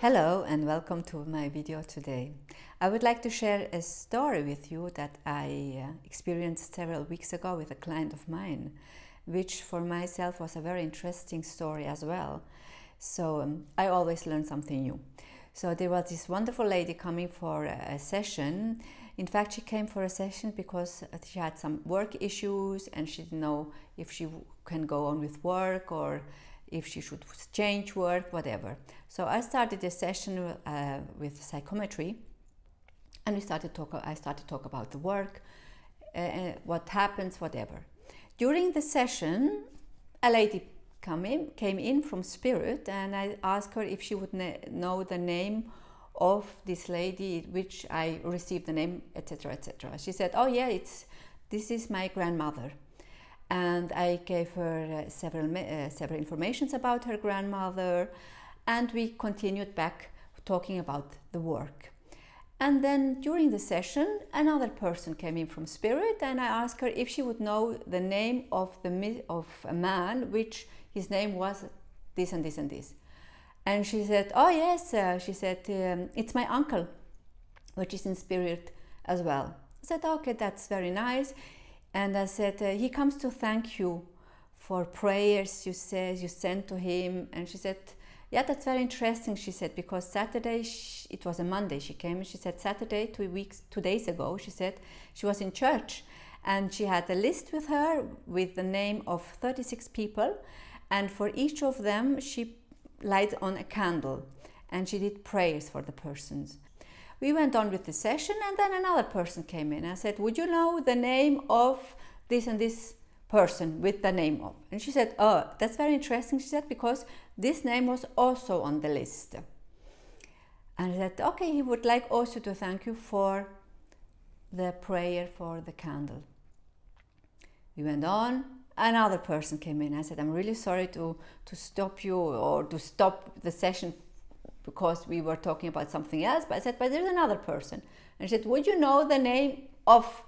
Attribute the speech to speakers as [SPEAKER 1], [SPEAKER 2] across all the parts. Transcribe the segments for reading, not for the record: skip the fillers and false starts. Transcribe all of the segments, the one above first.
[SPEAKER 1] Hello and welcome to my video today. I would like to share a story with you that I experienced several weeks ago with a client of mine, which for myself was a very interesting story as well. So I always learn something new. So there was this wonderful lady coming for a session. In fact, she came for a session because she had some work issues and she didn't know if she can go on with work or if she should change work, whatever. So I started a session with psychometry, and I started to talk about the work, what happens, whatever. During the session, a lady came in from spirit, and I asked her if she would know the name of this lady, which I received the name, etc., etc. She said, "Oh yeah, this is my grandmother." And I gave her several informations about her grandmother, and we continued back talking about the work. And then during the session, another person came in from spirit, and I asked her if she would know the name of a man, which his name was this and this and this. And she said, "Oh yes," she said, "it's my uncle, which is in spirit as well." I said, "Okay, that's very nice." And I said, "He comes to thank you for prayers you sent to him." And she said, "Yeah, that's very interesting," she said, "because Saturday, it was a Monday she came, and she said Saturday, 2 days ago, she said she was in church and she had a list with her with the name of 36 people, and for each of them she lighted on a candle and she did prayers for the persons." We went on with the session, and then another person came in. I said, "Would you know the name of this and this person with the name of?" And she said, "Oh, that's very interesting," she said, "because this name was also on the list." And I said, "Okay, he would like also to thank you for the prayer for the candle." We went on. Another person came in. I said, "I'm really sorry to stop you or to stop the session because we were talking about something else." But I said, "But there's another person." And she said, "Would you know the name of?"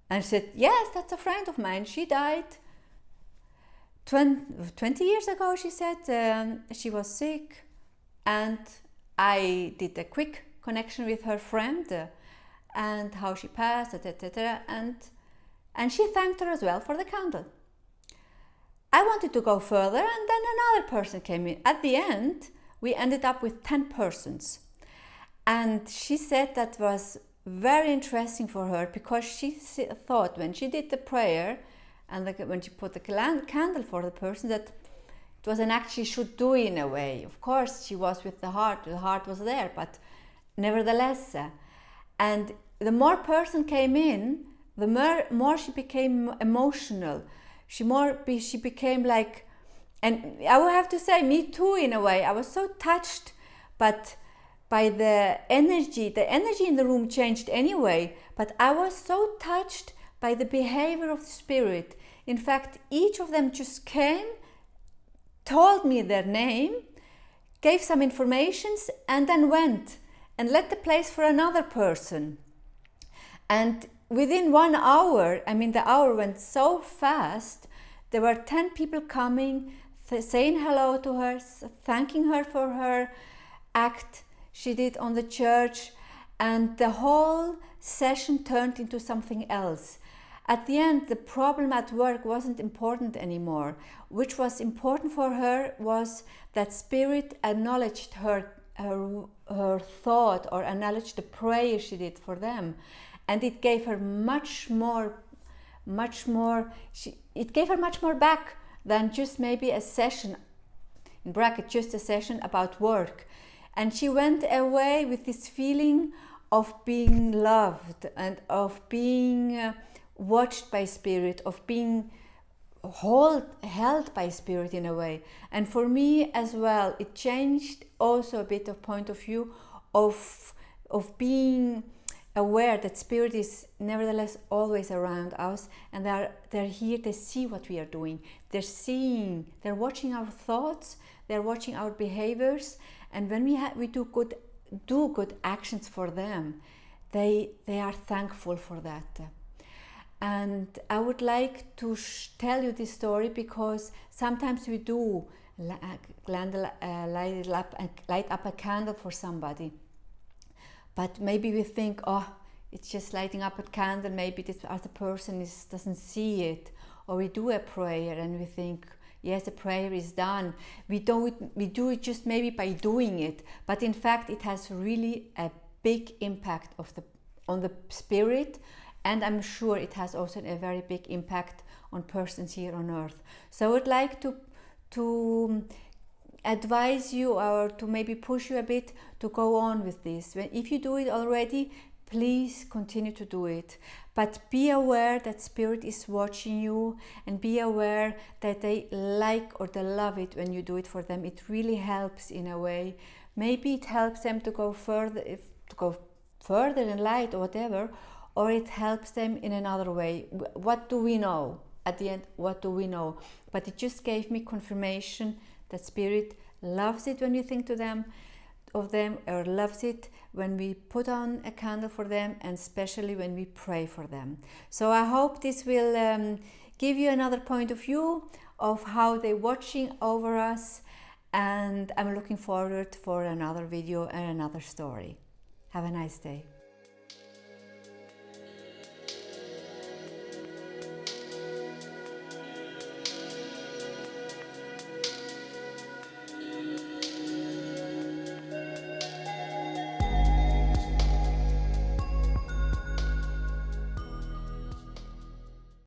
[SPEAKER 1] And she said, "Yes, that's a friend of mine. She died 20 years ago," she said. She was sick, and I did a quick connection with her friend and how she passed, etc. And she thanked her as well for the candle. I wanted to go further, and then another person came in. At the end, we ended up with 10 persons. And she said that was very interesting for her, because she thought when she did the prayer and when she put the candle for the person, that it was an act she should do in a way. Of course, she was with the heart was there, but nevertheless. And the more person came in, the more she became emotional. She became like, and I would have to say, me too, in a way. I was so touched, but by the energy in the room changed anyway, but I was so touched by the behavior of the spirit. In fact, each of them just came, told me their name, gave some informations, and then went and left the place for another person. And within 1 hour, the hour went so fast, there were 10 people coming, saying hello to her, thanking her for her act she did on the church, and the whole session turned into something else. At the end, the problem at work wasn't important anymore. Which was important for her was that spirit acknowledged her thought, or acknowledged the prayer she did for them, and it gave her much more back than just maybe a session, in bracket, just a session about work. And she went away with this feeling of being loved and of being watched by spirit, of being held by spirit in a way. And for me as well, it changed also a bit of point of view of being aware that spirit is nevertheless always around us, and they're here. They see what we are doing. They're watching our thoughts, they're watching our behaviors, and when we do good actions for them, they are thankful for that. And I would like to tell you this story because sometimes we do light up a candle for somebody. But maybe we think, oh, it's just lighting up a candle, maybe this other person doesn't see it. Or we do a prayer and we think, yes, the prayer is done. We do it just maybe by doing it, but in fact it has really a big impact on the spirit, and I'm sure it has also a very big impact on persons here on earth. So I would like to advise you, or to maybe push you a bit to go on with this. If you do it already, please continue to do it, but be aware that spirit is watching you, and be aware that they like or they love it when you do it for them. It really helps in a way. Maybe it helps them to go further, in light or whatever, or it helps them in another way. What do we know? At the end, what do we know? But it just gave me confirmation that spirit loves it when you think of them, or loves it when we put on a candle for them, and especially when we pray for them. So I hope this will give you another point of view of how they're watching over us, and I'm looking forward for another video and another story. Have a nice day.